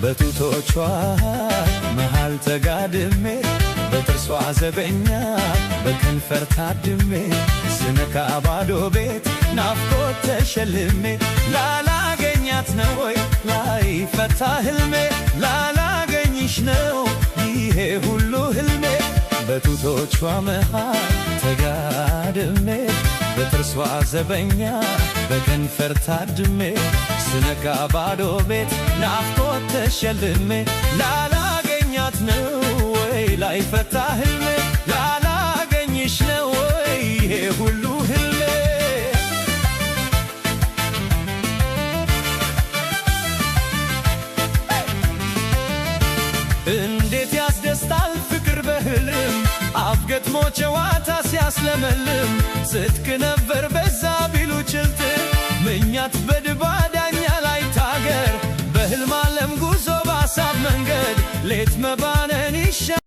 በጡቶቿ መሃል ተጋድሜ በጥርሷ ዘበኛ በከንፈር ታድሜ ስነካ ባዶ ቤት ናፍቆት ተሸልሜ ላላገኛት ነው ወይ ላይፈታ ህልሜ ላላገኝሽ ነው ይሄ ሁሉ ህልሜ በጡቶቿ መሃል ተጋድሜ በጥርሷ ዘበኛ በከንፈር ታድሜ ስነካ ባዶ ቤት ናፍቆት ተሸልሜ ላላገኛት ነው ወይ ላይፈታ ህልሜ ላላገኝሽ ነው ወይ ይሄ ሁሉ ህልሜ እንዴት ያስደስታል ፍቅር በህልም አፍ ገጥሞ ጨዋታ ሲያስለመልም ጽድቅ ነበር በዛ ቢሉ ችልት ምኛት በድባዳኛ ላይ ታገር በህልም ዓለም ጉዞ ባሳብ መንገድ ሌት መባነን ይሻ